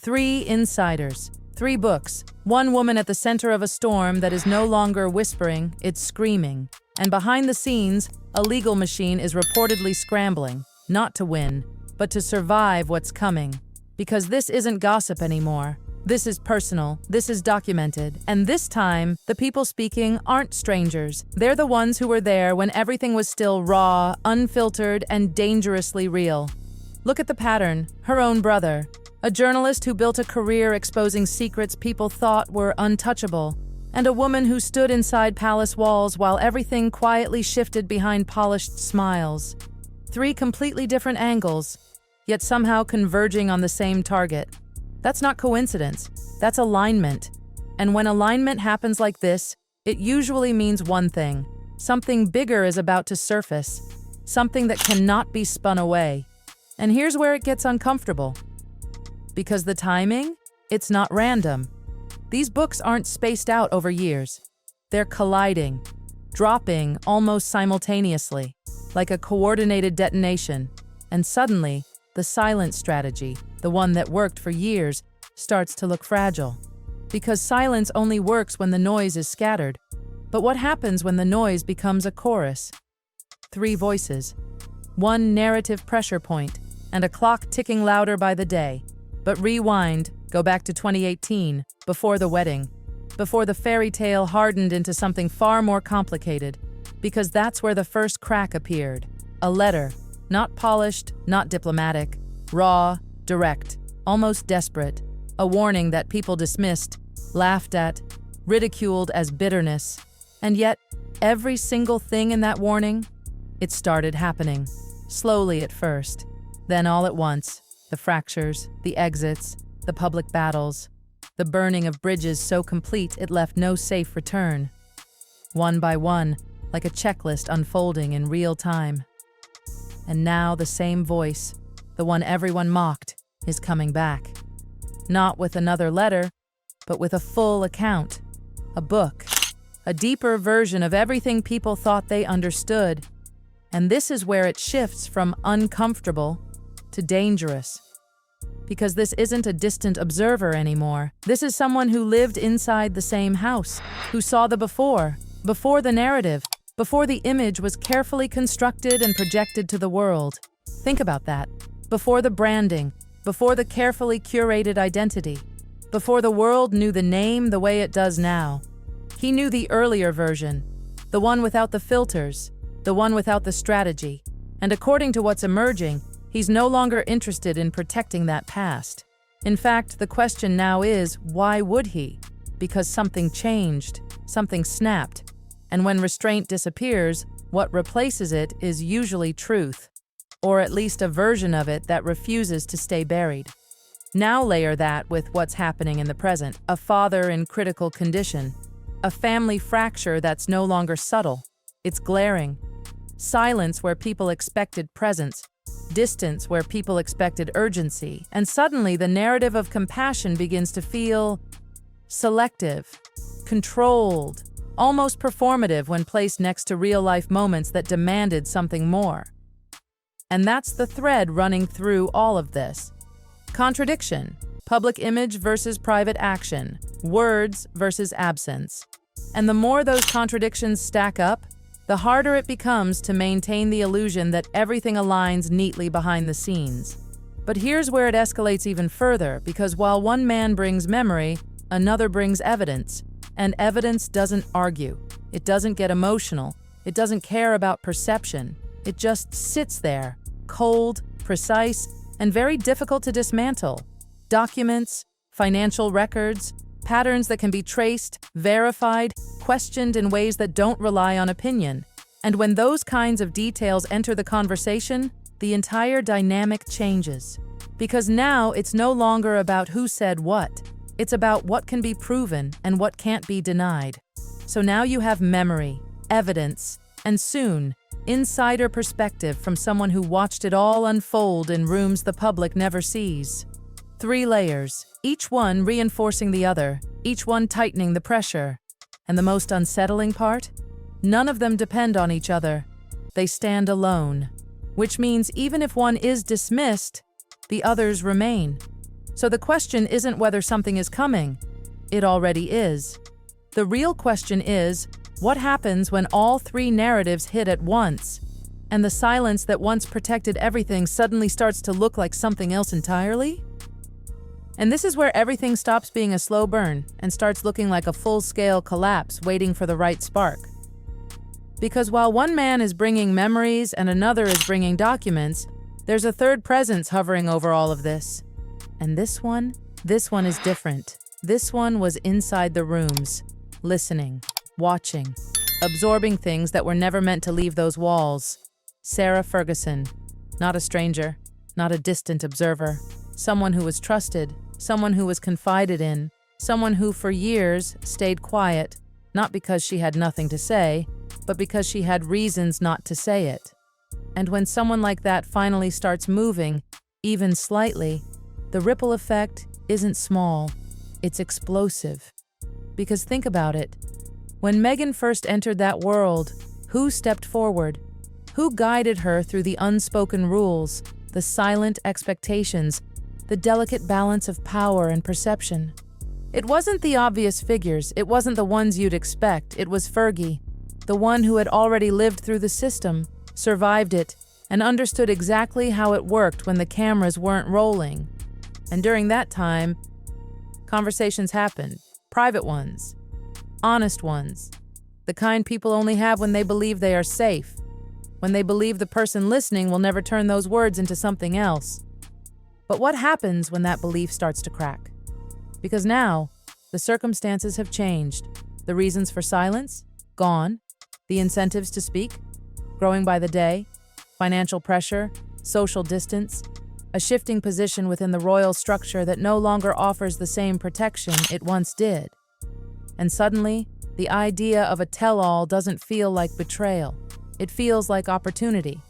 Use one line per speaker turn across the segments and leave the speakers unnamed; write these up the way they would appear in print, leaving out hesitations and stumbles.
Three insiders, three books, one woman at the center of a storm that is no longer whispering, it's screaming. And behind the scenes, a legal machine is reportedly scrambling, not to win, but to survive what's coming. Because this isn't gossip anymore. This is personal, this is documented, and this time, the people speaking aren't strangers. They're the ones who were there when everything was still raw, unfiltered, and dangerously real. Look at the pattern, her own brother. A journalist who built a career exposing secrets people thought were untouchable, and a woman who stood inside palace walls while everything quietly shifted behind polished smiles. Three completely different angles, yet somehow converging on the same target. That's not coincidence, that's alignment. And when alignment happens like this, it usually means one thing. Something bigger is about to surface, something that cannot be spun away. And here's where it gets uncomfortable. Because the timing, it's not random. These books aren't spaced out over years. They're colliding, dropping almost simultaneously, like a coordinated detonation. And suddenly, the silent strategy, the one that worked for years, starts to look fragile. Because silence only works when the noise is scattered. But what happens when the noise becomes a chorus? Three voices, one narrative pressure point, and a clock ticking louder by the day. But rewind, go back to 2018, before the wedding, before the fairy tale hardened into something far more complicated, because that's where the first crack appeared. A letter, not polished, not diplomatic, raw, direct, almost desperate, a warning that people dismissed, laughed at, ridiculed as bitterness. And yet, every single thing in that warning, it started happening, slowly at first, then all at once. The fractures, the exits, the public battles, the burning of bridges so complete it left no safe return. One by one, like a checklist unfolding in real time. And now the same voice, the one everyone mocked, is coming back. Not with another letter, but with a full account. A book. A deeper version of everything people thought they understood. And this is where it shifts from uncomfortable to dangerous. Because this isn't a distant observer anymore. This is someone who lived inside the same house, who saw the before the narrative, before the image was carefully constructed and projected to the world. Think about that. Before the branding, before the carefully curated identity, before the world knew the name the way it does now. He knew the earlier version, the one without the filters, the one without the strategy. And according to what's emerging, he's no longer interested in protecting that past. In fact, the question now is, why would he? Because something changed, something snapped. And when restraint disappears, what replaces it is usually truth, or at least a version of it that refuses to stay buried. Now layer that with what's happening in the present, a father in critical condition, a family fracture that's no longer subtle, it's glaring. Silence where people expected presence, distance where people expected urgency, and suddenly the narrative of compassion begins to feel selective, controlled, almost performative when placed next to real-life moments that demanded something more. And that's the thread running through all of this. Contradiction, public image versus private action, words versus absence. And the more those contradictions stack up, the harder it becomes to maintain the illusion that everything aligns neatly behind the scenes. But here's where it escalates even further, because while one man brings memory, another brings evidence. And evidence doesn't argue. It doesn't get emotional. It doesn't care about perception. It just sits there, cold, precise, and very difficult to dismantle. Documents, financial records, patterns that can be traced, verified, questioned in ways that don't rely on opinion. And when those kinds of details enter the conversation, the entire dynamic changes. Because now it's no longer about who said what. It's about what can be proven and what can't be denied. So now you have memory, evidence, and soon, insider perspective from someone who watched it all unfold in rooms the public never sees. Three layers, each one reinforcing the other, each one tightening the pressure. And the most unsettling part? None of them depend on each other. They stand alone. Which means even if one is dismissed, the others remain. So the question isn't whether something is coming. It already is. The real question is, what happens when all three narratives hit at once, and the silence that once protected everything suddenly starts to look like something else entirely? And this is where everything stops being a slow burn and starts looking like a full-scale collapse waiting for the right spark. Because while one man is bringing memories and another is bringing documents, there's a third presence hovering over all of this. And this one is different. This one was inside the rooms, listening, watching, absorbing things that were never meant to leave those walls. Sarah Ferguson, not a stranger, not a distant observer, someone who was trusted, someone who was confided in, someone who for years stayed quiet, not because she had nothing to say, but because she had reasons not to say it. And when someone like that finally starts moving, even slightly, the ripple effect isn't small, it's explosive. Because think about it. When Meghan first entered that world, who stepped forward? Who guided her through the unspoken rules, the silent expectations, the delicate balance of power and perception? It wasn't the obvious figures, it wasn't the ones you'd expect, it was Fergie, the one who had already lived through the system, survived it, and understood exactly how it worked when the cameras weren't rolling. And during that time, conversations happened, private ones, honest ones, the kind people only have when they believe they are safe, when they believe the person listening will never turn those words into something else. But what happens when that belief starts to crack? Because now, the circumstances have changed. The reasons for silence? Gone. The incentives to speak? Growing by the day. Financial pressure? Social distance? A shifting position within the royal structure that no longer offers the same protection it once did. And suddenly, the idea of a tell-all doesn't feel like betrayal. It feels like opportunity.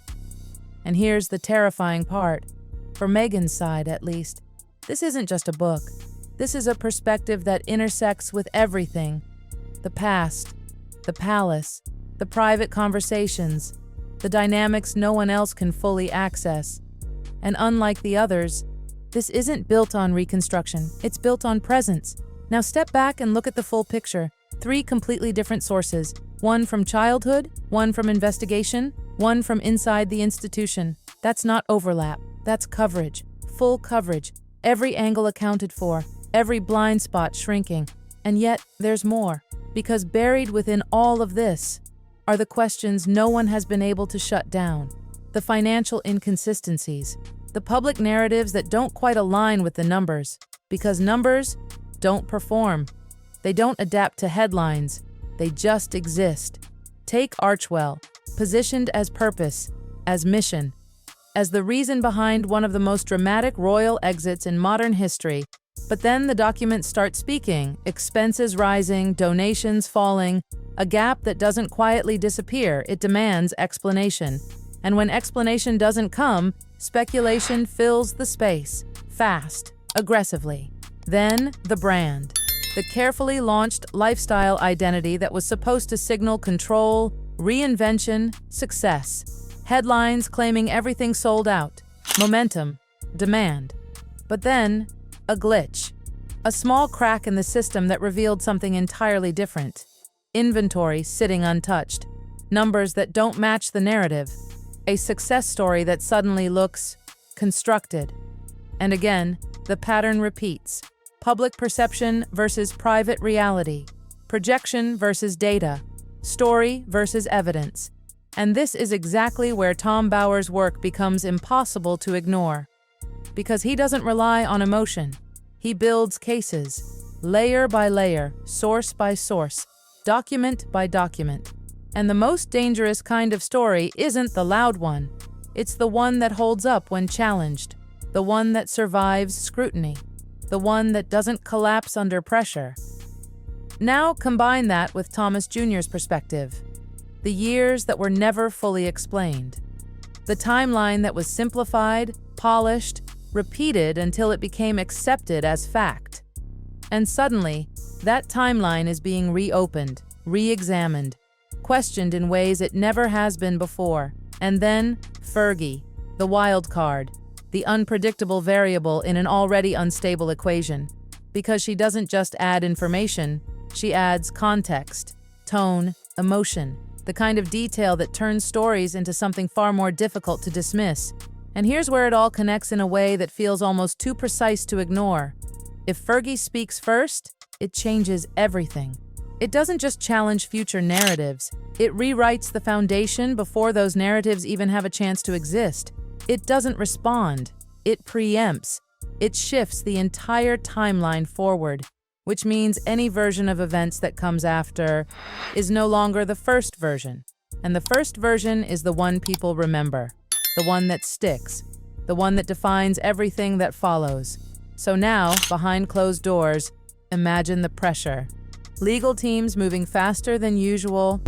And here's the terrifying part. For Meghan's side, at least, this isn't just a book. This is a perspective that intersects with everything. The past, the palace, the private conversations, the dynamics no one else can fully access. And unlike the others, this isn't built on reconstruction, it's built on presence. Now step back and look at the full picture. 3 completely different sources, one from childhood, one from investigation, one from inside the institution. That's not overlap, that's coverage, full coverage, every angle accounted for, every blind spot shrinking. And yet, there's more, because buried within all of this are the questions no one has been able to shut down. The financial inconsistencies, the public narratives that don't quite align with the numbers, because numbers don't perform. They don't adapt to headlines, they just exist. Take Archewell, positioned as purpose, as mission, as the reason behind one of the most dramatic royal exits in modern history. But then the documents start speaking, expenses rising, donations falling, a gap that doesn't quietly disappear, it demands explanation. And when explanation doesn't come, speculation fills the space, fast, aggressively. Then, the brand. The carefully launched lifestyle identity that was supposed to signal control, reinvention, success. Headlines claiming everything sold out. Momentum. Demand. But then, a glitch. A small crack in the system that revealed something entirely different. Inventory sitting untouched. Numbers that don't match the narrative. A success story that suddenly looks constructed. And again, the pattern repeats. Public perception versus private reality. Projection versus data. Story versus evidence. And this is exactly where Tom Bower's work becomes impossible to ignore. Because he doesn't rely on emotion. He builds cases, layer by layer, source by source, document by document. And the most dangerous kind of story isn't the loud one. It's the one that holds up when challenged, the one that survives scrutiny, the one that doesn't collapse under pressure. Now combine that with Thomas Jr.'s perspective. The years that were never fully explained. The timeline that was simplified, polished, repeated until it became accepted as fact. And suddenly, that timeline is being reopened, re-examined, questioned in ways it never has been before. And then, Fergie, the wild card. the unpredictable variable in an already unstable equation. Because she doesn't just add information, she adds context, tone, emotion, the kind of detail that turns stories into something far more difficult to dismiss. And here's where it all connects in a way that feels almost too precise to ignore. If Fergie speaks first, it changes everything. It doesn't just challenge future narratives, it rewrites the foundation before those narratives even have a chance to exist. It doesn't respond, it preempts. It shifts the entire timeline forward, which means any version of events that comes after is no longer the first version. And the first version is the one people remember, the one that sticks, the one that defines everything that follows. So now, behind closed doors, imagine the pressure. Legal teams moving faster than usual,